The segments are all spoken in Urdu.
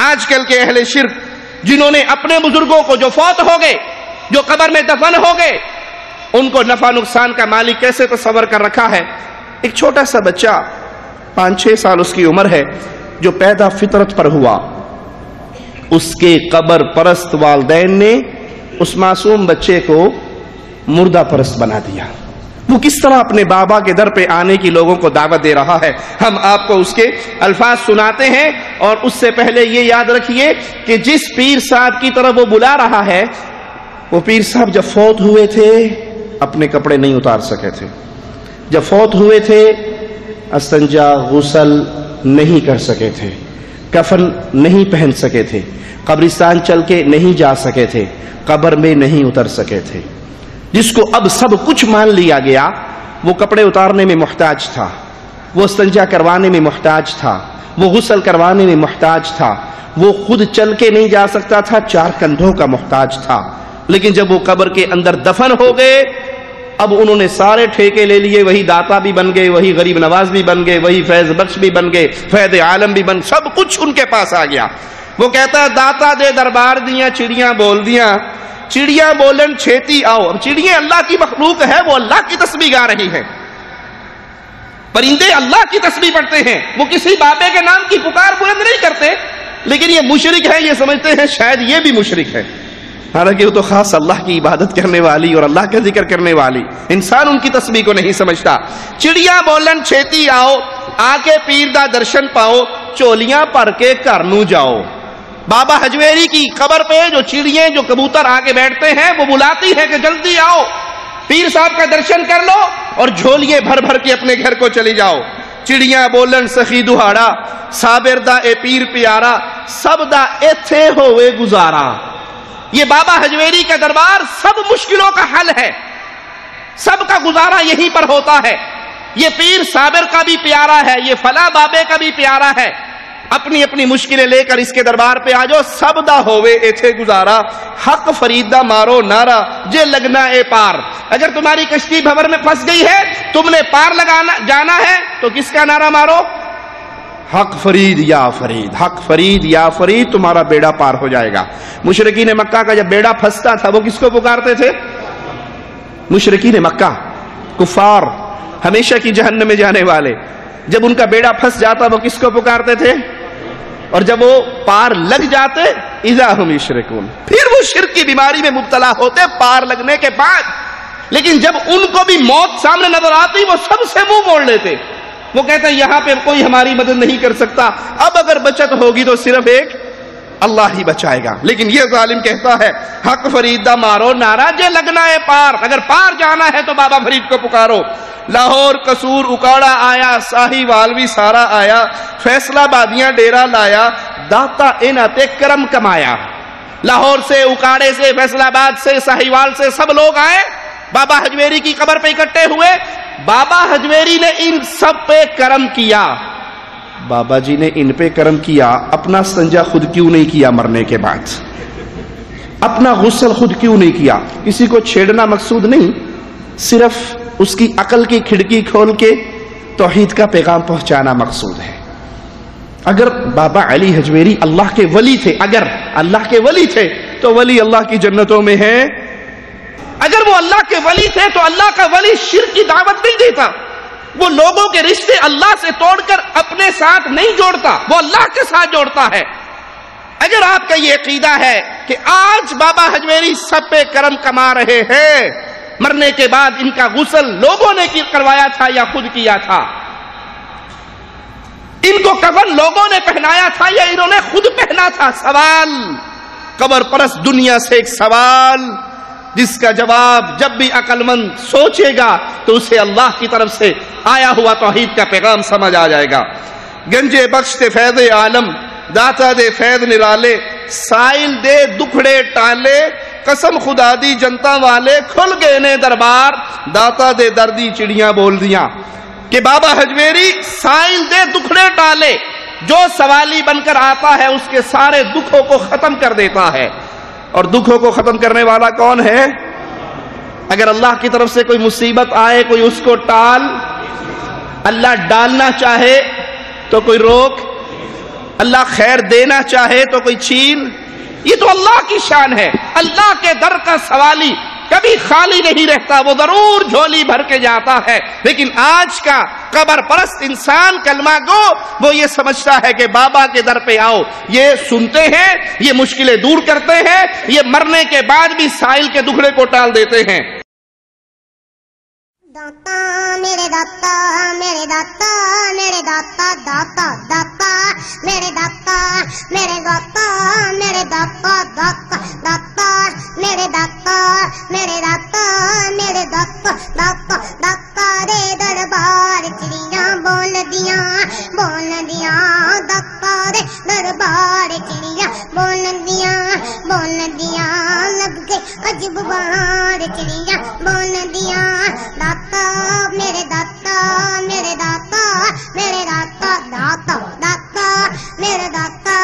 آج کل کے اہل شرک جنہوں نے اپنے بزرگوں کو جو فوت ہو گئے، جو قبر میں دفن ہو گئے، ان کو نفع نقصان کا مالک کیسے تصور کر رکھا ہے؟ ایک چھوٹا سا بچہ 5-6 سال اس کی عمر ہے، جو پیدا فطرت پر ہوا، اس کے قبر پرست والدین نے اس معصوم بچے کو مردہ پرست بنا دیا۔ وہ کس طرح اپنے بابا کے در پہ آنے کی لوگوں کو دعوت دے رہا ہے، ہم آپ کو اس کے الفاظ سناتے ہیں۔ اور اس سے پہلے یہ یاد رکھیے کہ جس پیر صاحب کی طرف وہ بلا رہا ہے، وہ پیر صاحب جب فوت ہوئے تھے اپنے کپڑے نہیں اتار سکے تھے، جب فوت ہوئے تھے استنجا غسل نہیں کر سکے تھے، کفن نہیں پہن سکے تھے، قبرستان چل کے نہیں جا سکے تھے، قبر میں نہیں اتر سکے تھے۔ جس کو اب سب کچھ مان لیا گیا، وہ کپڑے اتارنے میں محتاج تھا، وہ استنجا کروانے میں محتاج تھا، وہ غسل کروانے میں محتاج تھا، وہ خود چل کے نہیں جا سکتا تھا، 4 کندھوں کا محتاج تھا۔ لیکن جب وہ قبر کے اندر دفن ہو گئے، اب انہوں نے سارے ٹھیکے لے لیے، وہی داتا بھی بن گئے، وہی غریب نواز بھی بن گئے، وہی فیض بخش بھی بن گئے، فیض عالم بھی بن، سب کچھ ان کے پاس آ گیا۔ وہ کہتا ہے داتا دے دربار دیاں چڑیاں بول دیاں، چڑیاں بولن چھیتی آؤ۔ اب چڑیاں اللہ کی مخلوق ہے، وہ اللہ کی تسبیح گا رہی ہیں، پرندے اللہ کی تسبیح پڑھتے ہیں، وہ کسی بابے کے نام کی پکار بلند نہیں کرتے، لیکن یہ مشرک ہے، یہ سمجھتے ہیں شاید یہ بھی مشرک ہے، حالانکہ وہ تو خاص اللہ کی عبادت کرنے والی اور اللہ کا ذکر کرنے والی، انسان ان کی تسبیح کو نہیں سمجھتا۔ چڑیاں بولن چھیتی آؤ، آ کے پیر دا درشن پاؤ، چولیاں پر کے گھر نوں جاؤ۔ بابا حجویری کی قبر پہ جو چڑیاں جو کبوتر آ کے بیٹھتے ہیں، وہ بلاتی ہے کہ جلدی آؤ، پیر صاحب کا درشن کر لو اور جھولیے بھر بھر کے اپنے گھر کو چلی جاؤ۔ چڑیاں بولن سخی دہاڑا، صابر دا اے پیر پیارا، سب دا ایتھے ہوئے گزارا۔ یہ بابا حجویری کا دربار سب مشکلوں کا حل ہے، سب کا گزارا یہیں پر ہوتا ہے۔ یہ پیر صابر کا بھی پیارا ہے، یہ فلاں بابے کا بھی پیارا ہے۔ اپنی اپنی مشکلیں لے کر اس کے دربار پہ آ جاؤ، سب دا ہوئے ایتھے گزارا، حق فرید دا مارو نارا، جے لگنا اے پار۔ اگر تمہاری کشتی بھور میں پھنس گئی ہے، تم نے پار لگانا جانا ہے، تو کس کا نعرہ مارو؟ حق فرید یا فرید، حق فرید یا فرید، تمہارا بیڑا پار ہو جائے گا۔ مشرکین مکہ کا جب بیڑا پھنستا تھا، وہ کس کو پکارتے تھے؟ مشرکین مکہ، کفار، ہمیشہ کی جہنم میں جانے والے، جب ان کا بیڑا پھنس جاتا وہ کس کو پکارتے تھے؟ اور جب وہ پار لگ جاتے اذا ہم یشرکون، پھر وہ شرک کی بیماری میں مبتلا ہوتے پار لگنے کے بعد۔ لیکن جب ان کو بھی موت سامنے نظر آتی، وہ سب سے منہ موڑ لیتے، وہ کہتے ہیں یہاں پہ کوئی ہماری مدد نہیں کر سکتا، اب اگر بچت ہوگی تو صرف ایک اللہ ہی بچائے گا۔ لیکن یہ ظالم کہتا ہے حق فرید دا مارو نارا، جے لگنا ہے پار، اگر پار جانا ہے تو بابا فرید کو پکارو۔ لاہور قصور اکاڑا آیا، ساہی والوی سارا آیا، فیصلہ بادیاں ڈیرا لایا، داتا انہ تے کرم کمایا۔ لاہور سے، اکاڑے سے، فیصلہ آباد سے، ساہیوال سے سب لوگ آئے، بابا حجویری کی قبر پہ اکٹھے ہوئے۔ بابا حجویری نے ان سب پہ کرم کیا۔ بابا جی نے ان پہ کرم کیا، اپنا استنجا خود کیوں نہیں کیا مرنے کے بعد؟ اپنا غسل خود کیوں نہیں کیا؟ کسی کو چھیڑنا مقصود نہیں، صرف اس کی عقل کی کھڑکی کھول کے توحید کا پیغام پہنچانا مقصود ہے۔ اگر بابا علی حجویری اللہ کے ولی تھے، اگر اللہ کے ولی تھے تو ولی اللہ کی جنتوں میں ہیں۔ اگر وہ اللہ کے ولی تھے تو اللہ کا ولی شرک کی دعوت نہیں دیتا، وہ لوگوں کے رشتے اللہ سے توڑ کر اپنے ساتھ نہیں جوڑتا، وہ اللہ کے ساتھ جوڑتا ہے۔ اگر آپ کا یہ عقیدہ ہے کہ آج بابا حجویری سب پہ کرم کما رہے ہیں، مرنے کے بعد ان کا غسل لوگوں نے کروایا تھا یا خود کیا تھا، ان کو کفن لوگوں نے پہنایا تھا یا انہوں نے خود پہنا تھا، سوال قبر پرست دنیا سے ایک سوال جس کا جواب جب بھی عقل مند سوچے گا تو اسے اللہ کی طرف سے آیا ہوا توحید کا پیغام سمجھ آ جائے گا۔ گنجے بخش تے فیض عالم، داتا دے فیض نرالے، سائل دے دکھڑے ٹالے، قسم خدا دی جنتا والے، کھل گئے نے دربار، داتا دے دردی چڑیاں بول دیاں۔ کہ بابا حجویری سائل دے دکھڑے ٹالے، جو سوالی بن کر آتا ہے اس کے سارے دکھوں کو ختم کر دیتا ہے۔ اور دکھوں کو ختم کرنے والا کون ہے؟ اگر اللہ کی طرف سے کوئی مصیبت آئے، کوئی اس کو ٹال، اللہ ڈالنا چاہے تو کوئی روک، اللہ خیر دینا چاہے تو کوئی چھین، یہ تو اللہ کی شان ہے۔ اللہ کے در کا سوالی کبھی خالی نہیں رہتا، وہ ضرور جھولی بھر کے جاتا ہے۔ لیکن آج کا قبر پرست انسان کلمہ گو وہ یہ سمجھتا ہے کہ بابا کے در پہ آؤ، یہ سنتے ہیں، یہ مشکلیں دور کرتے ہیں، یہ مرنے کے بعد بھی سائل کے دکھڑے کو ٹال دیتے ہیں۔ داتا میرے داتا میرے داتا میرے داتا داتا داتا میرے داتا میرے داتا میرے داتا داتا داتا میرے داتا میرے داتا میرے داتا داتا داتا رے دربار چڑیاں بول دیاں داتا رے دربار چڑیاں بول دیاں لگ کے عجب بہار چڑیاں بول دیاں داتا میرے داتا میرے داتا میرے داتا داتا داتا میرے داتا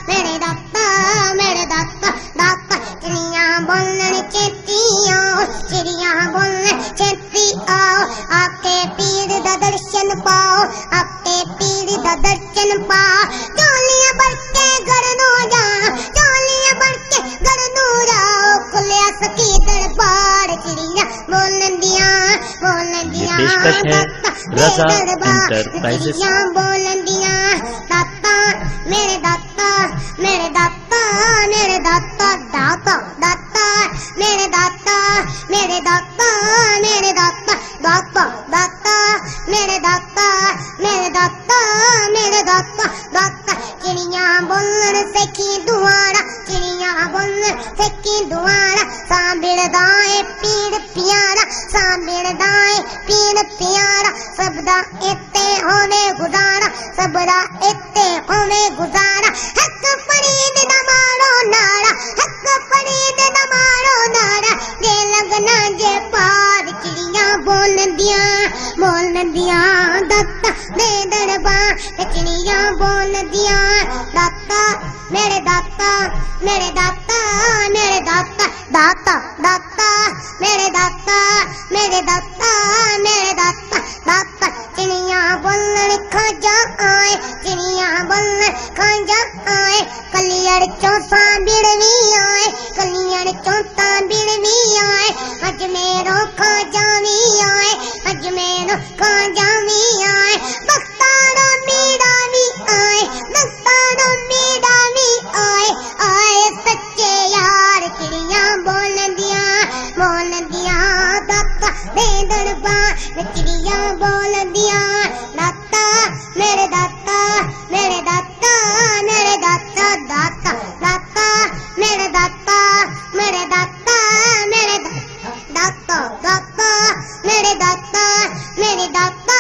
میرے داتا میرے داتا داتا چڑیاں بولن چیتی آؤ چڑیاں بولن چیتی آؤ آپ کے پیر دا درشن پاؤ آپ کے پیر دا درشن پاؤ چولیاں بڑھ کے گھر نو جاؤ چولیاں بڑھ کے گھر نو جاؤ کھلیا سکی دربار چڑیاں بولن دیاں پیشکش ہے رضا انٹرپرائزز۔ بولن دیاں داتا میرے داتا میرے داتا میرے داتا داتا داتا میرے داتا میرے داتا میرے داتا داتا داتا میرے داتا میرے داتا میرے داتا داتا چڑیاں بولن سکی دوارا چڑیاں بولن سکی دوارا سانبڑ دائیں پیر پیارا سانبڑ دائیں پیر پیارا سب دا اتے ہونے گزارا سب دا اتے ہونے گزارا حق فرید دا مارو نارا حق فرید دا مارو نارا جے لگنا جے پار چڑیاں بول دیاں داتا دے دربار چڑیاں بول دیاں داتا میرے داتا میرے داتا میرے داتا داتا داتا میرے داتا میرے داتا میرے داتا داتا چڑیاں بولن کھاجا آئے چڑیاں بولن کھاجا آئے کلیڑ چوسا بڑوی آئے کلیڑ چوسا بڑوی آئے اج میرو کھاجا وی آئے اج میرو کھاجا وی آئے بختارو میرا وی آئے بختارو میرا وی آئے آئے سچے یار چڑیاں بول دیاں داتا دے دربار چڑیاں بول دیاں داتا میرے داتا میرے داتا میرے داتا داتا داتا میرے داتا میرے داتا میرے داتا داتا میرے داتا میرے داتا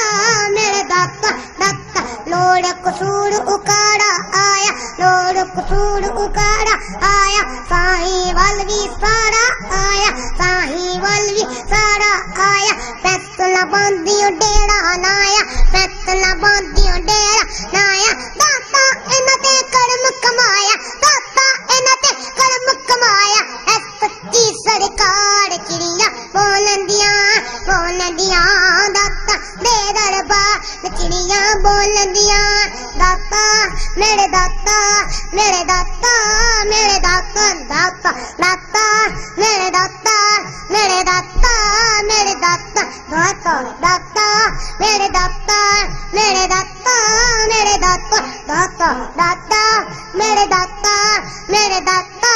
میرے داتا داتا لوڑ قصور اکاڑا آیا لوڑ قصور اکاڑا آیا سائی والوی سارا آیا سائی والوی سارا آیا فیصلہ باندھیو ڈیرا نایا فیصلہ باندھیو ڈیرا نایا داتا انہاں تے کرم کمایا داتا انہاں تے کرم کمایا اے سچی سرکار چڑیاں بولن دیاں داتا دے دربار چڑیاں بولن دیاں داتا میرے داتا میرے داتا میرے داتا داتا داتا میرے داتا میرے داتا میرے داتا داتا داتا میرے داتا میرے داتا میرے داتا داتا داتا میرے داتا میرے داتا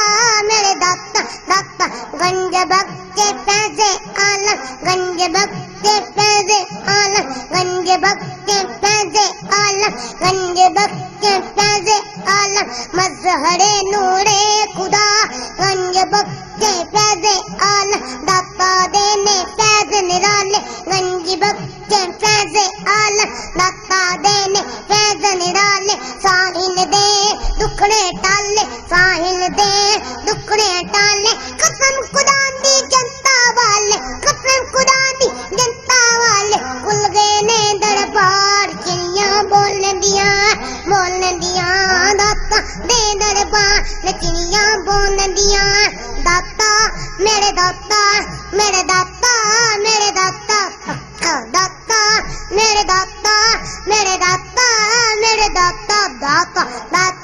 میرے داتا داتا گنج بخشے فیض عالم گنج بخشے فیض عالم گنج بخشے فیض عالم گنج بخشے فیض عالم مظہر نور خدا گنج بخشے فیض عالم داتا دینے فیض نرالے گنج بخشے فیض عالم داتا دینے فیض نرالے ساحل دے دکھڑے ٹالے ساحل دے دکھڑے ٹالے قسم خدا دی جنتا والے قسم خدا دی جنتا والے کھل گئے نے دربار چڑیاں بول دیاں داتا دے دربار چڑیاں بول دیاں داتا میرے داتا میرے داتا میرے داتا داتا میرے داتا میرے داتا میرے داتا داتا داتا